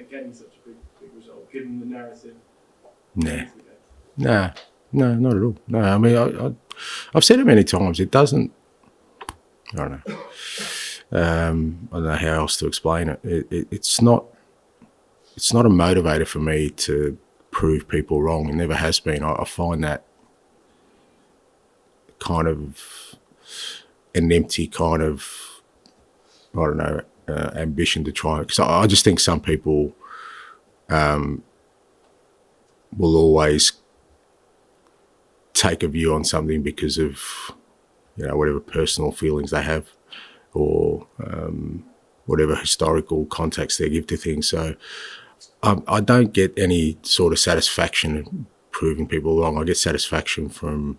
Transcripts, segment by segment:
getting such a big result, given the narrative? No, not at all. No, I mean, I've said it many times. It doesn't. I don't know. I don't know how else to explain it. It's not. It's not a motivator for me to prove people wrong. It never has been. I find that kind of an empty kind of, I don't know, ambition to try. Because I just think some people will always take a view on something because of, whatever personal feelings they have, or whatever historical context they give to things. So I don't get any sort of satisfaction in proving people wrong. I get satisfaction from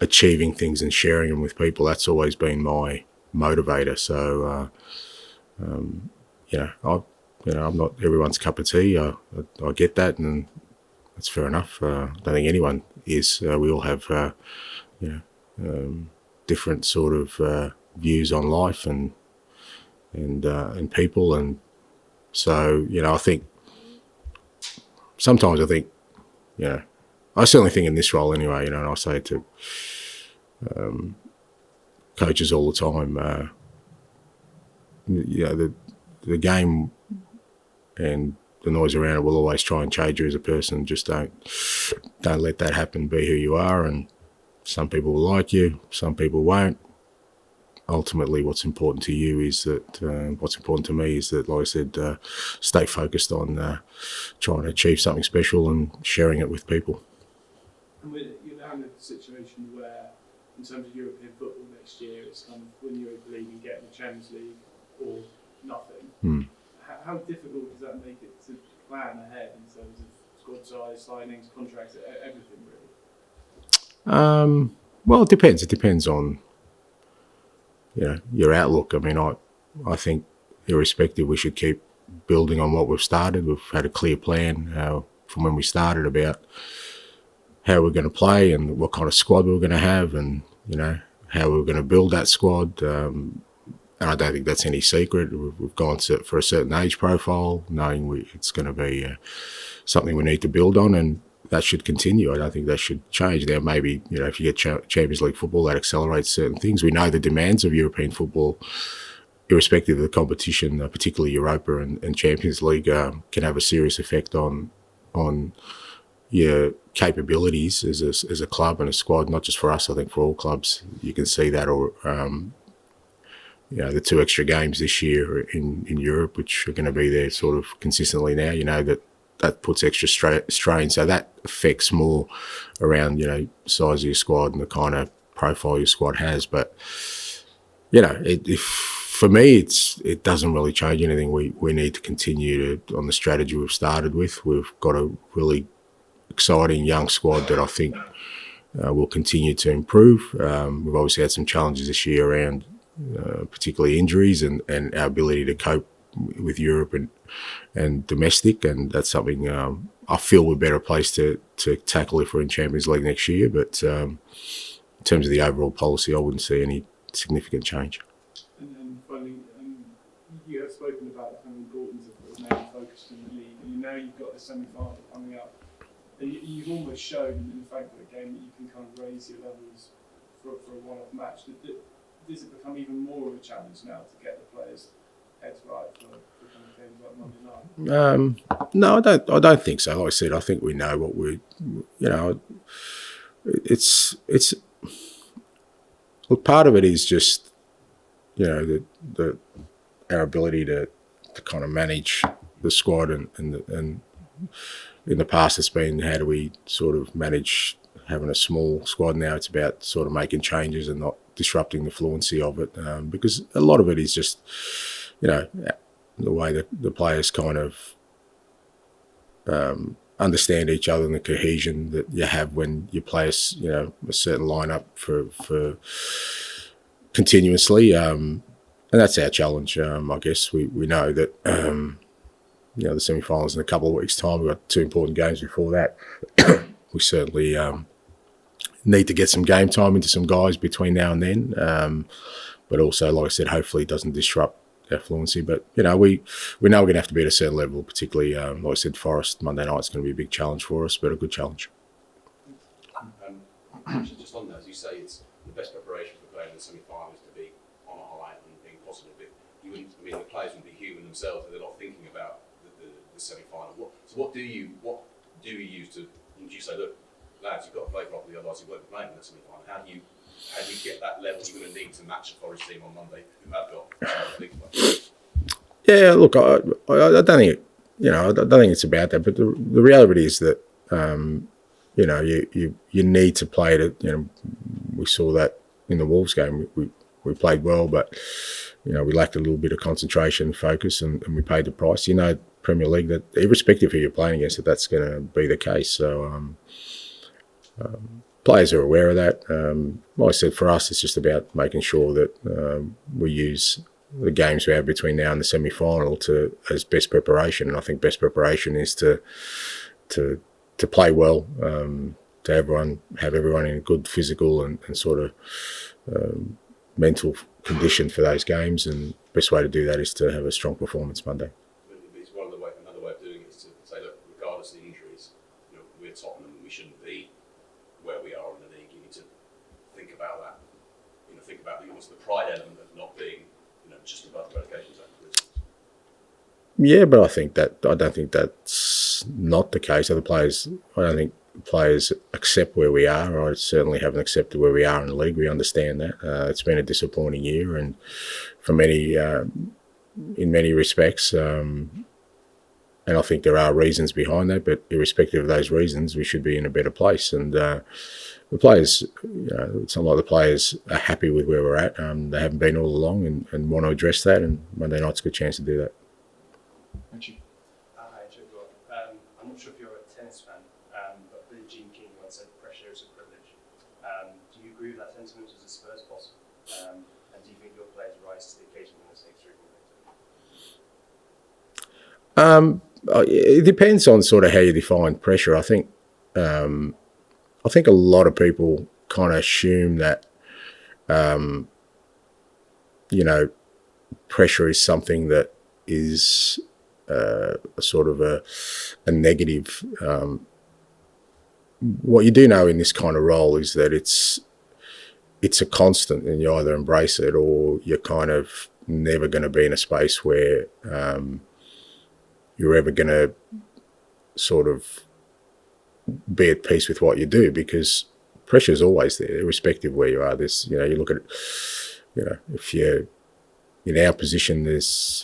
achieving things and sharing them with people. That's always been my motivator. So, I'm not everyone's cup of tea. I get that, and that's fair enough. I don't think anyone is. We all have, different sort of views on life and people, and so I think sometimes I certainly think in this role anyway. And I say it to coaches all the time. The game and the noise around it will always try and change you as a person. Just don't let that happen. Be who you are, and some people will like you, some people won't. Ultimately, what's important to you is that, what's important to me is that, like I said, stay focused on trying to achieve something special and sharing it with people. And you're now in a situation where, in terms of European football next year, it's kind of win Europa League and get in the Champions League or nothing. How difficult does that make it to plan ahead in terms of squad size, signings, contracts, everything really? Well, it depends. It depends on your outlook. I mean, I think irrespective, we should keep building on what we've started. We've had a clear plan from when we started about how we're going to play and what kind of squad we we're going to have, and how we we're going to build that squad. And I don't think that's any secret. We've gone for a certain age profile, knowing it's going to be something we need to build on, and that should continue. I don't think that should change. There maybe, if you get Champions League football, that accelerates certain things. We know the demands of European football, irrespective of the competition, particularly Europa and Champions League, can have a serious effect on your capabilities as a club and a squad, not just for us, I think for all clubs. You can see that, or the 2 extra games this year in Europe, which are going to be there sort of consistently now, that puts extra strain. So that affects more around, size of your squad and the kind of profile your squad has. But, for me, it doesn't really change anything. We need to continue on the strategy we've started with. We've got a really exciting young squad that I think will continue to improve. We've obviously had some challenges this year around particularly injuries and our ability to cope with Europe and domestic, and that's something I feel we're better placed to tackle if we're in Champions League next year. But in terms of the overall policy, I wouldn't see any significant change. And finally, you have spoken about how important it is now focused in the league, and now you've got a semi-final coming up. And you've almost shown in the Frankfurt game that you can kind of raise your levels for a one-off match. Does it become even more of a challenge now to get the players' heads right for kind of games like Monday night? No, I don't think so. Like I said, I think we know what it's well, part of it is just our ability to kind of manage the squad, and in the past it's been how do we sort of manage having a small squad. Now it's about sort of making changes and not disrupting the fluency of it, because a lot of it is just the way that the players kind of understand each other and the cohesion that you have when you play a certain lineup for continuously, and that's our challenge. I guess we know that the semi-finals in a couple of weeks' time. We've got 2 important games before that. We certainly need to get some game time into some guys between now and then, but also, like I said, hopefully it doesn't disrupt fluency. But we know we're going to have to be at a certain level, particularly like I said, Forest Monday night is going to be a big challenge for us, but a good challenge. Just on that, as you say, it's the best preparation for playing the semi-final is to be on a high and being positive. But you wouldn't, I mean, the players would be human themselves, and they're not thinking about the semi-final. What do you use to? Would you say, look, lads, you've got to play properly, otherwise you won't be playing in the semi-final? How do you get that level you're going to need to match the Forest team on Monday, who have got some big players? Yeah, look, I don't think I don't think it's about that, but the reality is that you need to play it. We saw that in the Wolves game. We played well, but we lacked a little bit of concentration, focus, and we paid the price. Premier League, that irrespective of who you're playing against, that's going to be the case. So players are aware of that. Like I said, for us, it's just about making sure that we use the games we have between now and the semi-final as best preparation. And I think best preparation is to play well, to have everyone in a good physical and sort of mental condition for those games. And the best way to do that is to have a strong performance Monday. It's another way of doing it is to say, look, regardless of the injuries, we're Tottenham and we shouldn't be where we are in the league. You need to think about that. Think about the pride element of not being, just above the relegation zone, for instance. Yeah, but I don't think that's not the case. I don't think players accept where we are. I certainly haven't accepted where we are in the league. We understand that. It's been a disappointing year, and for many, in many respects, and I think there are reasons behind that. But irrespective of those reasons, we should be in a better place. And the players, it's not like the players are happy with where we're at. They haven't been all along, and want to address that. And Monday night's a good chance to do that. Thank you. Hi, I'm not sure if you're a tennis fan, but Billie Jean King once said pressure is a privilege. Do you agree with that sentiment as a Spurs boss? And do you think your players rise to the occasion when they take 3 It depends on sort of how you define pressure. I think a lot of people kind of assume that pressure is something that is a sort of a negative. What you do know in this kind of role is that it's a constant, and you either embrace it or you're kind of never going to be in a space where you're ever going to sort of be at peace with what you do, because pressure is always there, irrespective of where you are. There's, you look at it, if you're in our position,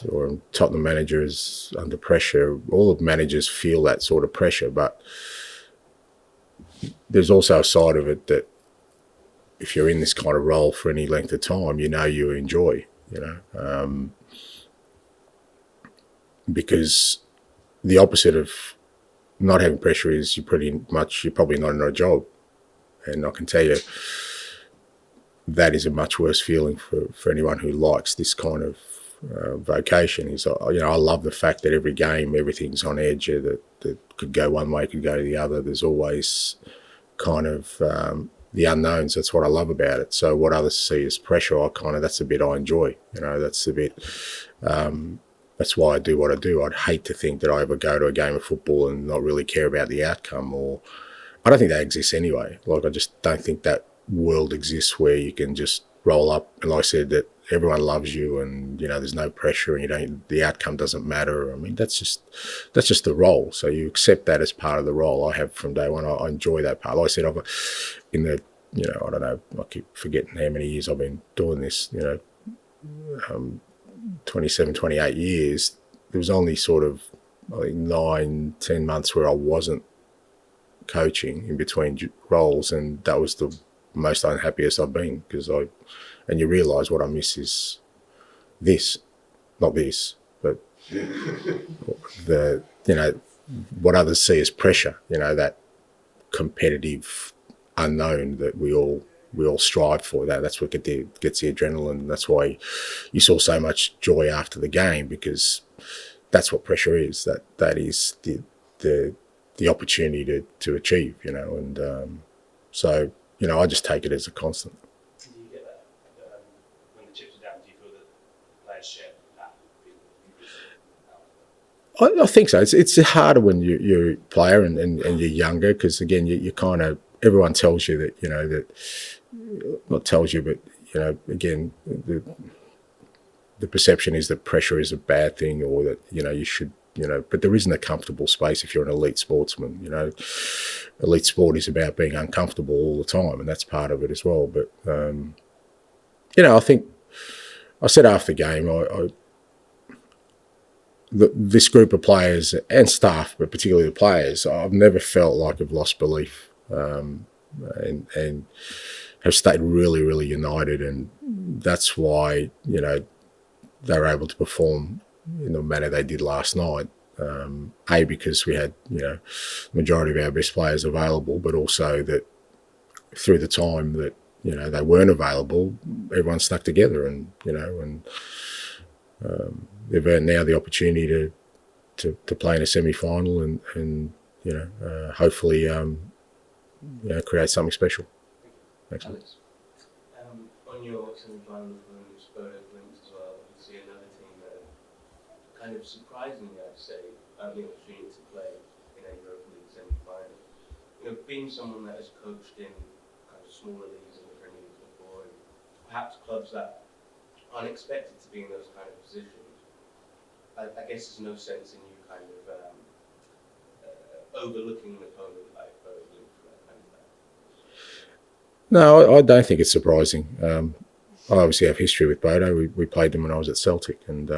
or Tottenham manager is under pressure, all of managers feel that sort of pressure, but there's also a side of it that if you're in this kind of role for any length of time, you enjoy, because the opposite of not having pressure is you're probably not in a job. And I can tell you that is a much worse feeling for anyone who likes this kind of vocation. I love the fact that every game, everything's on edge, that could go one way, could go the other. There's always kind of the unknowns. That's what I love about it. So what others see as pressure, that's the bit I enjoy. That's the bit. That's why I do what I do. I'd hate to think that I ever go to a game of football and not really care about the outcome, or I don't think that exists anyway. I just don't think that world exists where you can just roll up and, like I said, that everyone loves you and there's no pressure and the outcome doesn't matter. I mean, that's just the role. So you accept that as part of the role. I have from day one. I enjoy that part. Like I said, I don't know, I keep forgetting how many years I've been doing this. 27, 28 years. There was only sort of 9, 10 months where I wasn't coaching in between roles, and that was the most unhappiest I've been, and you realise what I miss is this, not this, but what others see as pressure, that competitive unknown that we all strive for. That's what gets the adrenaline. That's why you saw so much joy after the game, because that's what pressure is. That is the opportunity to achieve, and so I just take it as a constant. Do you get that when the chips are down? Do you feel that players share that I think so. It's harder when you're a player and you're younger, because again you kind of, everyone tells you that, you know, that, not tells you, but you know, again the perception is that pressure is a bad thing, or that, you know, you should, you know, but there isn't a comfortable space if you're an elite sportsman. You know, elite sport is about being uncomfortable all the time, and that's part of it as well. But you know, I think I said after the game, this group of players and staff, but particularly the players, I've never felt like I've lost belief, and have stayed really, really united, and that's why, you know, they were able to perform in the manner they did last night. Because we had, you know, the majority of our best players available, but also that through the time that, you know, they weren't available, everyone stuck together, and, you know, and they've earned now the opportunity to play in a semi-final, and you know, hopefully, you know, create something special. Thanks. Alex, on your semi-final from Spurs links as well, you see another team that kind of surprisingly, I'd say, the opportunity to play in a Europa League semi-final. You know, being someone that has coached in kind of smaller leagues in the Premier League before, and perhaps clubs that aren't expected to be in those kind of positions, I guess there's no sense in you kind of overlooking an opponent like Burnley for that kind of thing. No, I don't think it's surprising. I obviously have history with Bodo. We played them when I was at Celtic, and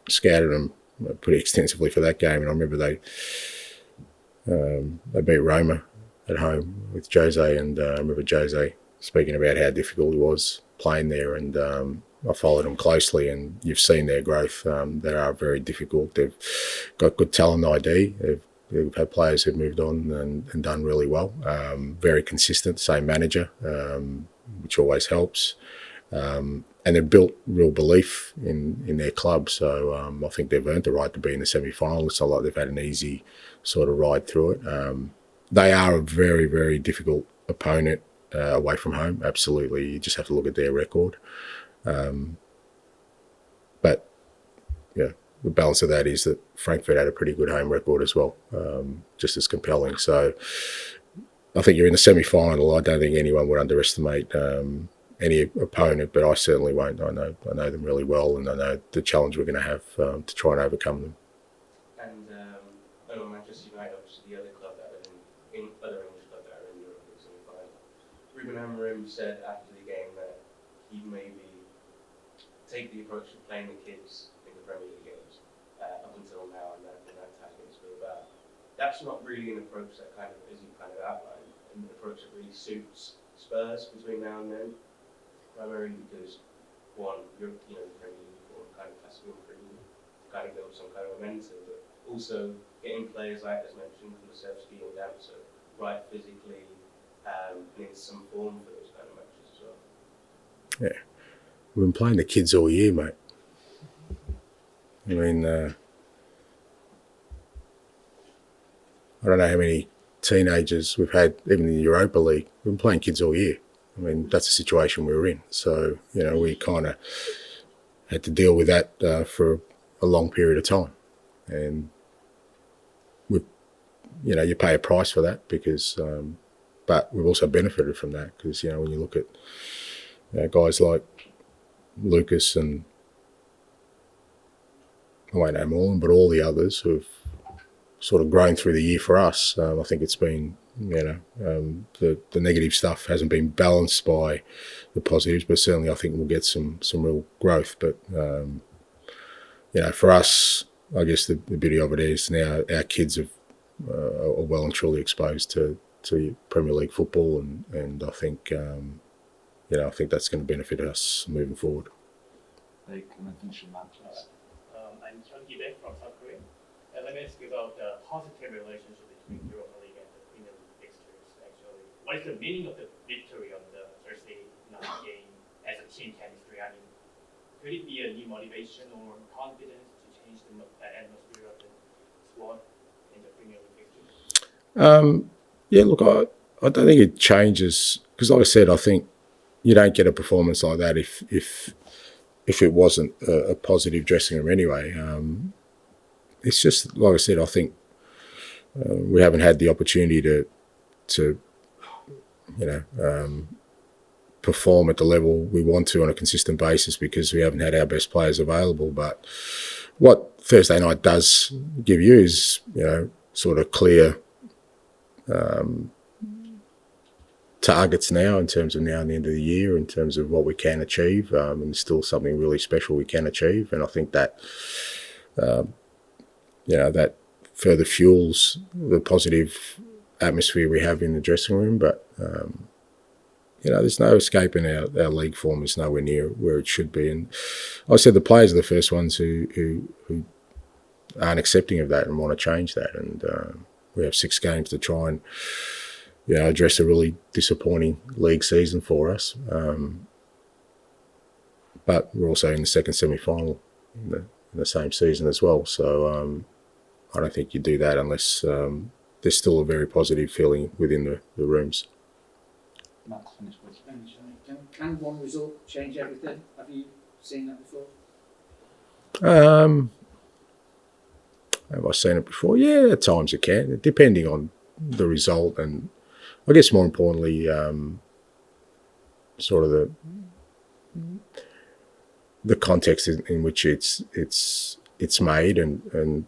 scouted them pretty extensively for that game. And I remember they beat Roma at home with Jose, and I remember Jose speaking about how difficult it was playing there, and I followed them closely, and you've seen their growth. They are very difficult. They've got good talent ID. They've had players who've moved on and done really well. Very consistent, same manager, which always helps. And they've built real belief in their club. So I think they've earned the right to be in the semi-final. It's not like they've had an easy sort of ride through it. They are a very, very difficult opponent away from home. Absolutely. You just have to look at their record. But yeah, the balance of that is that Frankfurt had a pretty good home record as well, just as compelling. So I think you're in the semi-final. I don't think anyone would underestimate any opponent, but I certainly won't. I know them really well, and I know the challenge we're going to have to try and overcome them. And Manchester United, obviously the other club that are in other English club that are in Europe in semi-final. Ruben Amorim said after the game that he'd maybe take the approach of playing the kids in the Premier League games up until now, and that tie against Bilbao. That's not really an approach that kind of, as you kind of outlined, an approach that really suits Spurs between now and then. Primarily because, one, you're, you know, the Premier League form kind of has to be for you to kind of build some kind of momentum, but also getting players like, as mentioned, Kulusevski and Damso right physically and in some form for those kind of matches as well. Yeah. We've been playing the kids all year, mate. I mean, I don't know how many teenagers we've had, even in the Europa League. We've been playing kids all year. I mean, that's the situation we were in. So, you know, we kind of had to deal with that for a long period of time. And, you know, you pay a price for that because, but we've also benefited from that because, you know, when you look at guys like Lucas and I won't name all of them, but all the others who've sort of grown through the year for us, I think it's been, you know, the negative stuff hasn't been balanced by the positives, but certainly I think we'll get some real growth. But, you know, for us, I guess the beauty of it is now our kids are well and truly exposed to Premier League football, and I think, you know, I think that's going to benefit us moving forward. I'm John Gibek from South Korea. Let me ask you about the positive relationship between Europa League and the Premier League fixtures, actually. What is the meaning of the victory on the Thursday night game as a team chemistry? I mean, could it be a new motivation or confidence to change the atmosphere of the squad in the Premier League fixtures? Yeah, look, I don't think it changes because, like I said, I think you don't get a performance like that if it wasn't a positive dressing room anyway. it's just like I said. I think we haven't had the opportunity to perform at the level we want to on a consistent basis because we haven't had our best players available. But what Thursday night does give you is, sort of clear targets now in terms of now and the end of the year, in terms of what we can achieve, and still something really special we can achieve. And I think that, that further fuels the positive atmosphere we have in the dressing room. But, there's no escaping our league form is nowhere near where it should be. And I said the players are the first ones who aren't accepting of that and want to change that. And we have 6 games to try and, address a really disappointing league season for us. But we're also in the second semi-final in the same season as well. So I don't think you do that unless there's still a very positive feeling within the rooms. Matt's finished with Spanish. Can one result change everything? Have you seen that before? Have I seen it before? Yeah, at times it can, depending on the result, and I guess more importantly, sort of the context in which it's made, and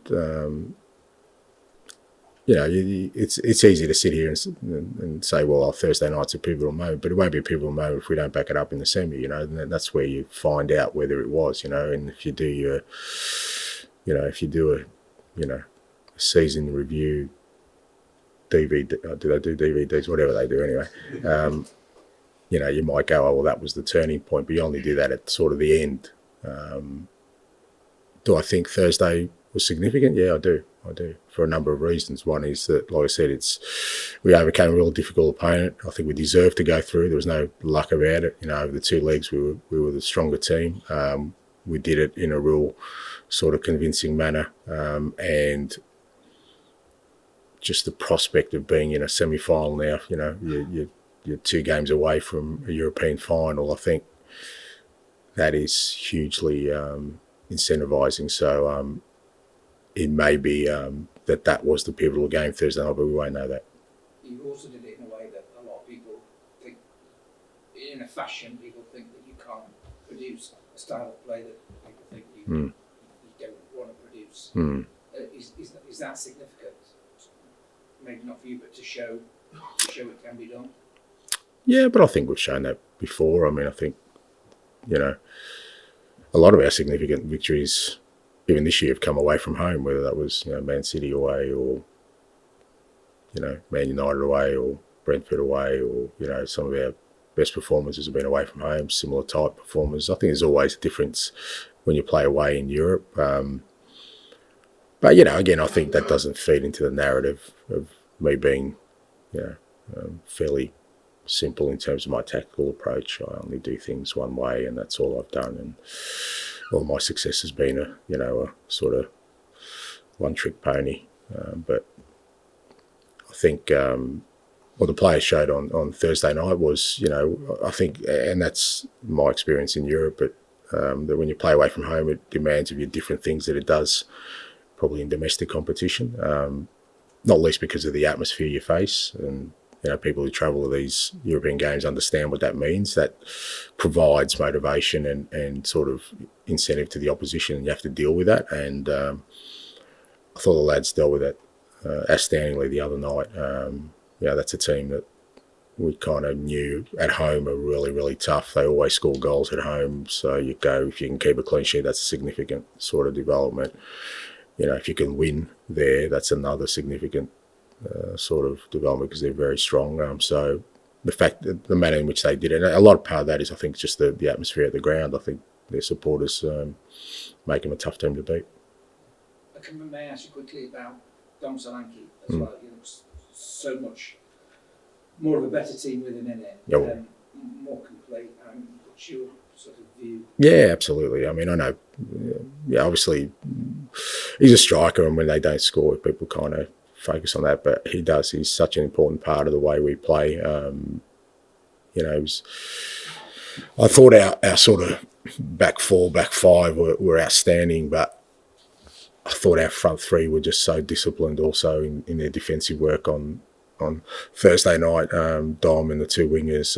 it's easy to sit here and say, well, Thursday night's a pivotal moment, but it won't be a pivotal moment if we don't back it up in the semi, and that's where you find out whether it was, and if you do a season review DVD, do they do DVDs, whatever they do anyway, you might go, oh, well, that was the turning point, but you only do that at sort of the end. Do I think Thursday was significant? Yeah, I do, for a number of reasons. One is that, like I said, we overcame a real difficult opponent. I think we deserved to go through. There was no luck about it. Over the 2 legs, we were the stronger team. We did it in a real sort of convincing manner, and just the prospect of being in a semi-final now, you're 2 games away from a European final. I think that is hugely incentivising. So it may be that was the pivotal game Thursday night, but we won't know that. You also did it in a way that a lot of people think, in a fashion, people think that you can't produce a style of play that people think you don't want to produce. Is that significant? Maybe not for you, but to show it can be done. Yeah, but I think we've shown that before. I mean, I think a lot of our significant victories, even this year, have come away from home, whether that was Man City away, or Man United away, or Brentford away, or some of our best performances have been away from home, similar type performers. I think there's always a difference when you play away in Europe. But again, I think that doesn't feed into the narrative of me being fairly simple in terms of my tactical approach. I only do things one way, and that's all I've done. And all my success has been a sort of one-trick pony. But I think what the players showed on Thursday night was, I think, and that's my experience in Europe, but that when you play away from home, it demands of you different things that it does probably in domestic competition, not least because of the atmosphere you face. And people who travel to these European games understand what that means. That provides motivation and sort of incentive to the opposition, and you have to deal with that. And I thought the lads dealt with that outstandingly the other night. That's a team that we kind of knew at home are really, really tough. They always score goals at home. So if you can keep a clean sheet, that's a significant sort of development. If you can win there, that's another significant sort of development, because they're very strong. So the fact that the manner in which they did it, a lot of part of that is, I think, just the atmosphere at the ground. I think their supporters make them a tough team to beat. May I ask you quickly about Dom Solanke as well? He looks so much more of a better team with him in it, more complete. What's your sort of view? Yeah, absolutely. I mean, I know, obviously he's a striker, and when they don't score, people kind of focus on that, but he does. He's such an important part of the way we play. I thought our sort of back 4, back 5 were outstanding, but I thought our front three were just so disciplined also in their defensive work on Thursday night. Dom and the two wingers,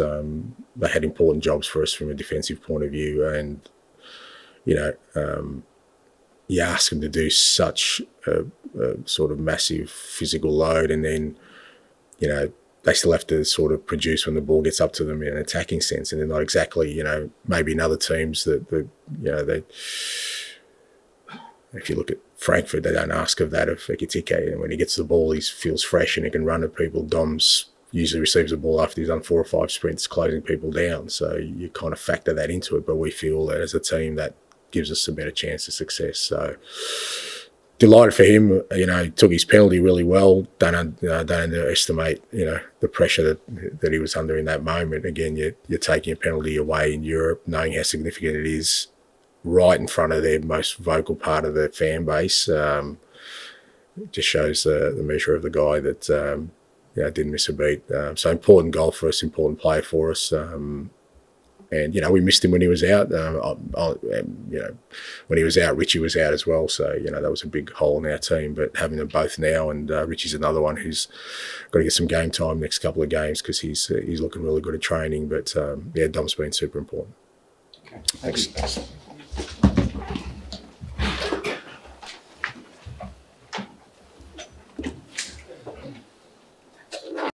they had important jobs for us from a defensive point of view, and you ask them to do such a sort of massive physical load, and then they still have to sort of produce when the ball gets up to them in an attacking sense, and they're not exactly maybe in other teams that they. If you look at Frankfurt, they don't ask of that of Ekitike, and when he gets the ball, he feels fresh and he can run at people. Dom's usually receives the ball after he's done 4 or 5 sprints, closing people down. So you kind of factor that into it, but we feel that as a team that gives us a better chance of success. So delighted for him. He took his penalty really well. Don't underestimate the pressure that he was under in that moment. Again, you're taking a penalty away in Europe, knowing how significant it is, right in front of their most vocal part of their fan base. It just shows the measure of the guy that didn't miss a beat. So important goal for us, important player for us. And we missed him when he was out. When he was out, Richie was out as well. So that was a big hole in our team. But having them both now, and Richie's another one who's got to get some game time next couple of games because he's looking really good at training. But Dom's been super important. Okay. Thanks.